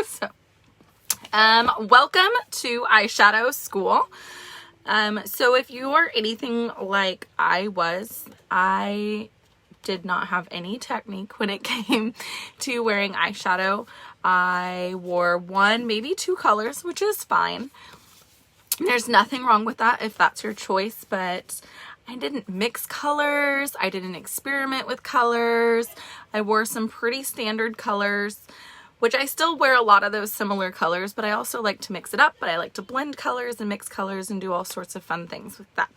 So, welcome to eyeshadow school. So if you are anything like I was, I did not have any technique when it came to wearing eyeshadow. I wore one, maybe two colors, which is fine. There's nothing wrong with that if that's your choice, but I didn't mix colors. I didn't experiment with colors. I wore some pretty standard colors, which I still wear a lot of those similar colors, but I also like to mix it up, but I like to blend colors and mix colors and do all sorts of fun things with that.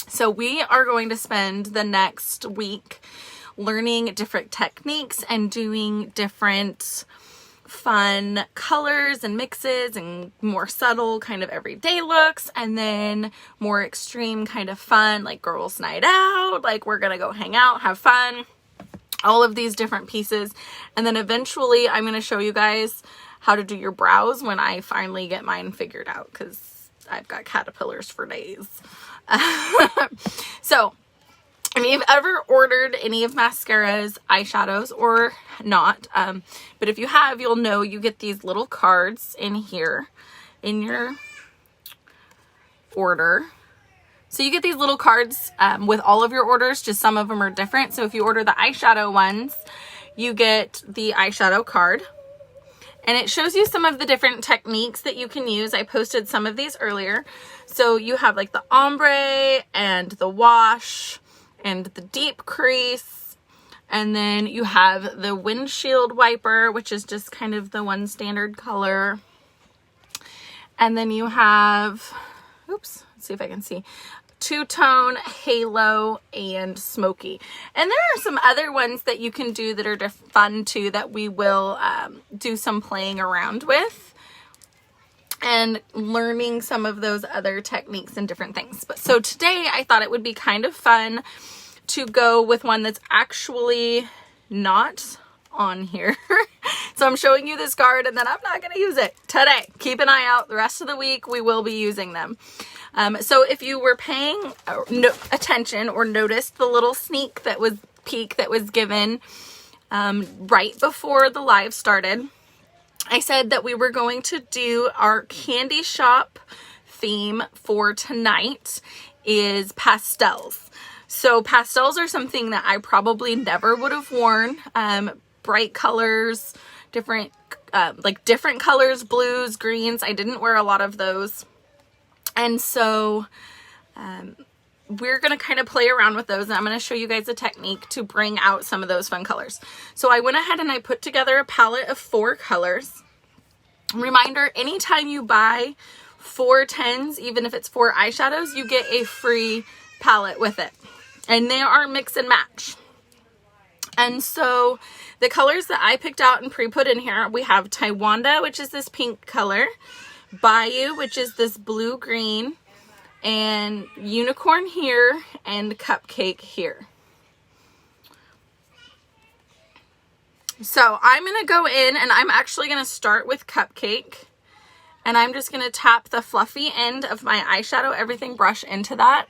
So we are going to spend the next week learning different techniques and doing different fun colors and mixes and more subtle kind of everyday looks, and then more extreme kind of fun like girls' night out, like we're gonna go hang out, have fun, all of these different pieces. And then eventually I'm going to show you guys how to do your brows when I finally get mine figured out, because I've got caterpillars for days. So if you've ever ordered any of mascaras, eyeshadows, or not, but if you have, you'll know you get these little cards in here in your order. So you get these little cards with all of your orders, just some of them are different. So if you order the eyeshadow ones, you get the eyeshadow card. And it shows you some of the different techniques that you can use. I posted some of these earlier. So you have like the ombre and the wash and the deep crease. And then you have the windshield wiper, which is just kind of the one standard color. And then you have, oops, let's see if I can see, two-tone, halo, and smoky. And there are some other ones that you can do that are fun too, that we will do some playing around with and learning some of those other techniques and different things. But so today I thought it would be kind of fun to go with one that's actually not on here. So I'm showing you this card and then I'm not going to use it today. Keep an eye out. The rest of the week we will be using them. So if you were paying attention or noticed the little sneak peek that was given right before the live started, I said that we were going to do our candy shop theme for tonight is pastels. So pastels are something that I probably never would have worn. Bright colors, different colors, blues, greens. I didn't wear a lot of those. And so we're going to kind of play around with those, and I'm going to show you guys a technique to bring out some of those fun colors. So I went ahead and I put together a palette of 4 colors. Reminder, anytime you buy 4 tens, even if it's 4 eyeshadows, you get a free palette with it. And they are mix and match. And so the colors that I picked out and pre-put in here, we have Taiwanda, which is this pink color, Bayou, which is this blue-green, and Unicorn here, and Cupcake here. So I'm going to go in and I'm actually going to start with Cupcake, and I'm just going to tap the fluffy end of my eyeshadow everything brush into that.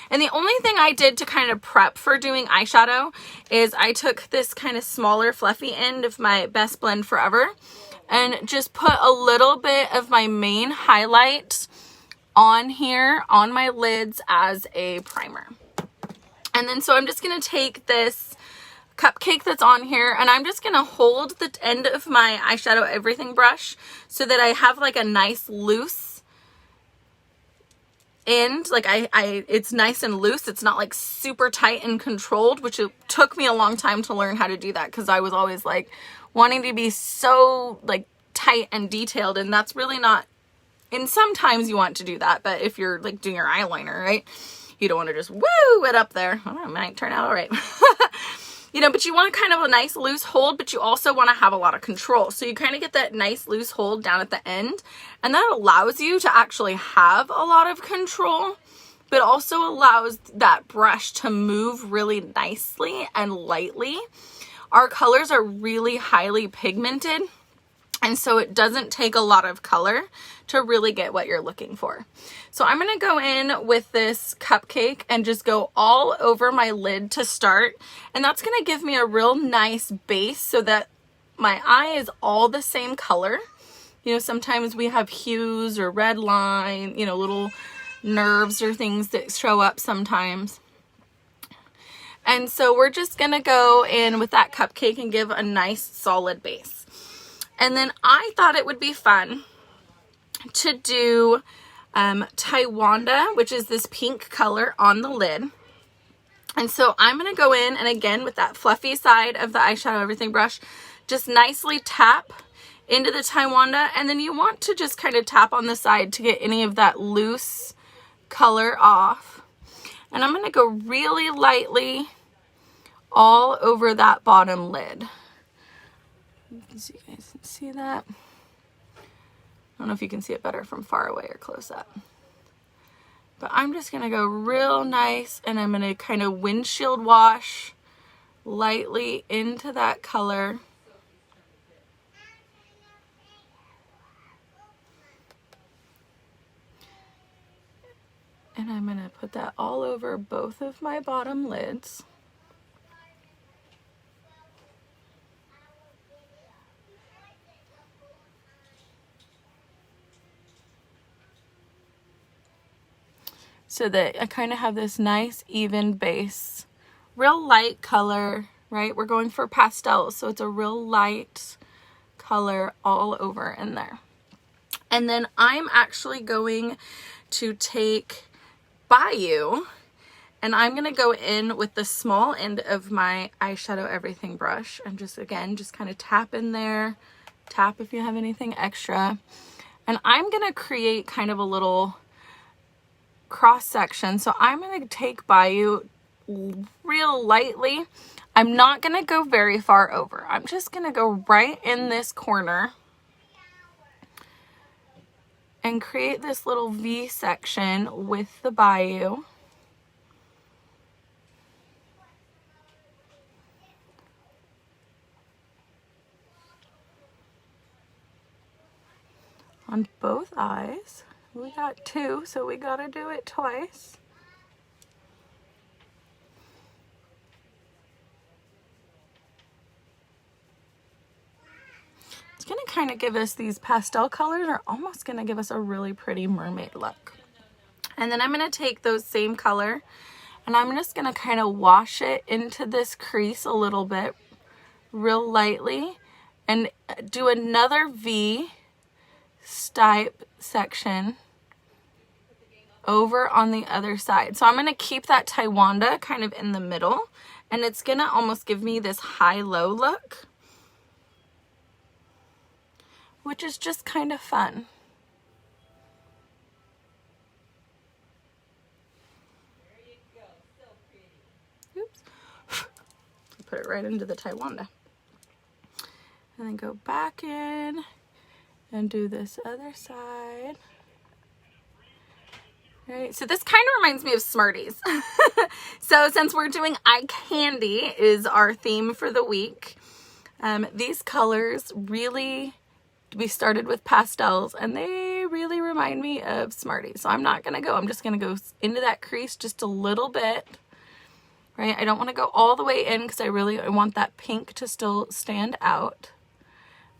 And the only thing I did to kind of prep for doing eyeshadow is I took this kind of smaller fluffy end of my Best Blend Forever and just put a little bit of my main highlight on here on my lids as a primer. And then so I'm just going to take this Cupcake that's on here and I'm just going to hold the end of my eyeshadow everything brush so that I have like a nice loose end. Like it's nice and loose. It's not like super tight and controlled, which it took me a long time to learn how to do that because I was always like wanting to be so like tight and detailed, and that's really not, and sometimes you want to do that, but if you're like doing your eyeliner, right, you don't want to just woo it up there. Well, it might turn out all right. You know, but you want kind of a nice loose hold, but you also want to have a lot of control. So you kind of get that nice loose hold down at the end, and that allows you to actually have a lot of control, but also allows that brush to move really nicely and lightly. Our colors are really highly pigmented, and so it doesn't take a lot of color to really get what you're looking for. So I'm going to go in with this Cupcake and just go all over my lid to start. And that's going to give me a real nice base so that my eye is all the same color. You know, sometimes we have hues or red line, you know, little nerves or things that show up sometimes. And so we're just gonna go in with that cupcake and give a nice solid base. And then I thought it would be fun to do Taiwanda, which is this pink color on the lid. And so I'm gonna go in and again with that fluffy side of the eyeshadow everything brush, just nicely tap into the Taiwanda, and then you want to just kind of tap on the side to get any of that loose color off. And I'm gonna go really lightly all over that bottom lid. So you guys can see that. I don't know if you can see it better from far away or close up. But I'm just gonna go real nice, and I'm gonna kind of windshield wash lightly into that color. And I'm gonna put that all over both of my bottom lids. So that I kind of have this nice even base, real light color, right? We're going for pastels, so it's a real light color all over in there. And then I'm actually going to take Bayou, and I'm gonna go in with the small end of my eyeshadow everything brush and just again just kind of tap in there, tap if you have anything extra, and I'm gonna create kind of a little cross section. So I'm gonna take Bayou real lightly. I'm not gonna go very far over. I'm just gonna go right in this corner and create this little V section with the Bayou. On both eyes. We got two, so we gotta do it twice. It's gonna kind of give us these pastel colors, are almost gonna give us a really pretty mermaid look. And then I'm gonna take those same color and I'm just gonna kind of wash it into this crease a little bit, real lightly, and do another V stipe section over on the other side. So I'm gonna keep that Taiwanda kind of in the middle, and it's gonna almost give me this high-low look, which is just kind of fun. Oops. Put it right into the Taiwanda. And then go back in and do this other side. Right, so this kind of reminds me of Smarties. So since we're doing eye candy is our theme for the week, these colors really, we started with pastels and they really remind me of Smarties. So I'm not gonna go, I'm just gonna go into that crease just a little bit, right? I don't wanna go all the way in because I want that pink to still stand out.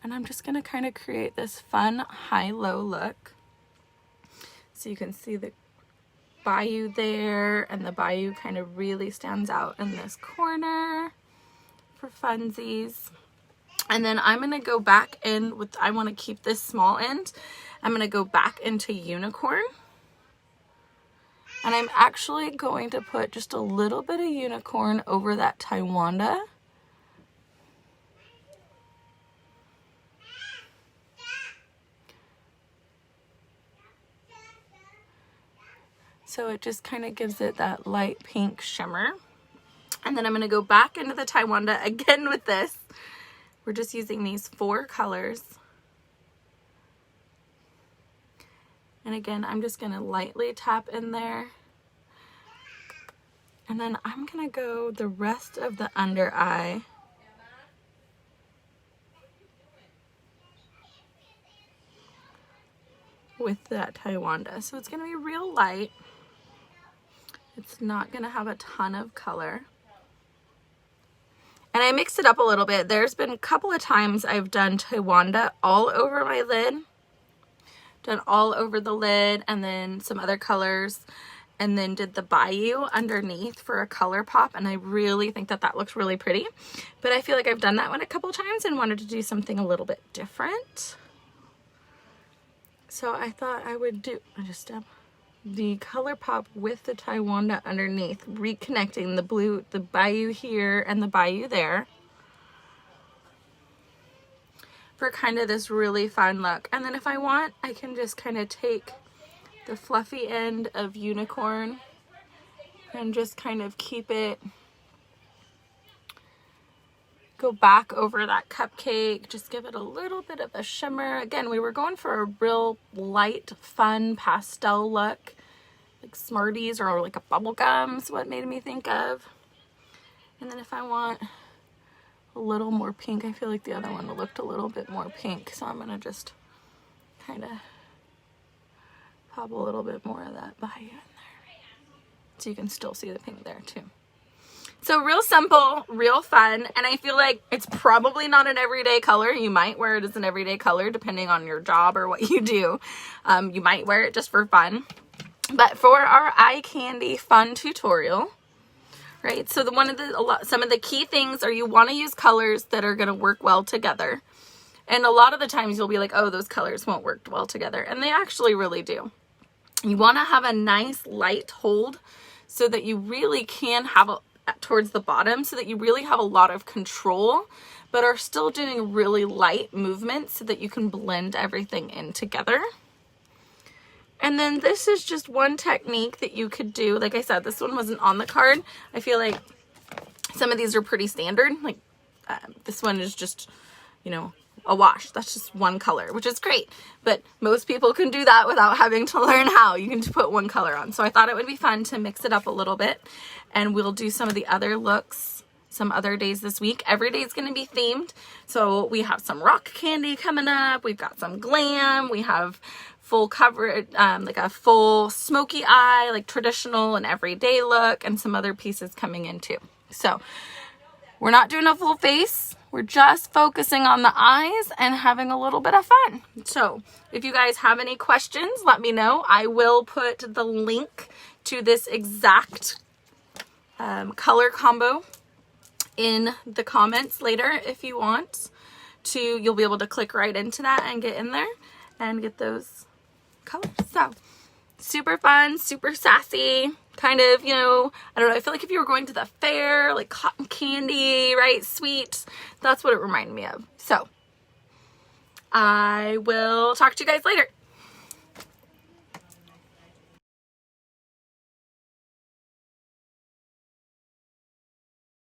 And I'm just gonna kind of create this fun high-low look. So you can see the Bayou there, and the Bayou kind of really stands out in this corner for funsies. And then I'm gonna go back in with, I wanna keep this small end. I'm gonna go back into Unicorn. And I'm actually going to put just a little bit of Unicorn over that Taiwanda. So it just kind of gives it that light pink shimmer. And then I'm gonna go back into the Taiwanda again with this. We're just using these 4 colors. And again, I'm just gonna lightly tap in there. And then I'm gonna go the rest of the under eye. With that Taiwanda. So it's gonna be real light. It's not gonna have a ton of color. And I mixed it up a little bit. There's been a couple of times I've done Taiwanda all over my lid. Done all over the lid, and then some other colors, and then did the Bayou underneath for a color pop, and I really think that that looks really pretty. But I feel like I've done that one a couple times and wanted to do something a little bit different. So I thought I would do the color pop with the Taiwanda underneath, reconnecting the blue, the Bayou here and the Bayou there, for kind of this really fun look. And then if I want, I can just kind of take the fluffy end of Unicorn and just kind of keep it, go back over that cupcake, just give it a little bit of a shimmer. Again, we were going for a real light, fun pastel look, like Smarties or like a bubblegum is what made me think of. And then if I want a little more pink, I feel like the other one looked a little bit more pink, so I'm gonna just kind of pop a little bit more of that Bayou in there, so you can still see the pink there too. So real simple, real fun, and I feel like it's probably not an everyday color. You might wear it as an everyday color depending on your job or what you do. You might wear it just for fun. But for our eye candy fun tutorial, right? So some of the key things are you want to use colors that are going to work well together. And a lot of the times you'll be like, oh, those colors won't work well together. And they actually really do. You want to have a nice light hold so that you really can have towards the bottom, so that you really have a lot of control, but are still doing really light movements so that you can blend everything in together. And then this is just one technique that you could do. Like I said, this one wasn't on the card. I feel like some of these are pretty standard. Like this one is just, you know, a wash. That's just one color, which is great. But most people can do that without having to learn how. You can just put one color on. So I thought it would be fun to mix it up a little bit. And we'll do some of the other looks some other days this week. Every day is going to be themed. So we have some rock candy coming up. We've got some glam. We have full coverage, like a full smoky eye, like traditional and everyday look, and some other pieces coming in too. So we're not doing a full face. We're just focusing on the eyes and having a little bit of fun. So if you guys have any questions, let me know. I will put the link to this exact color combo in the comments later if you want to. You'll be able to click right into that and get in there and get those colors. So super fun, super sassy, kind of, you know, I don't know, I feel like if you were going to the fair, like cotton candy, right, sweet, that's what it reminded me of. So I will talk to you guys later.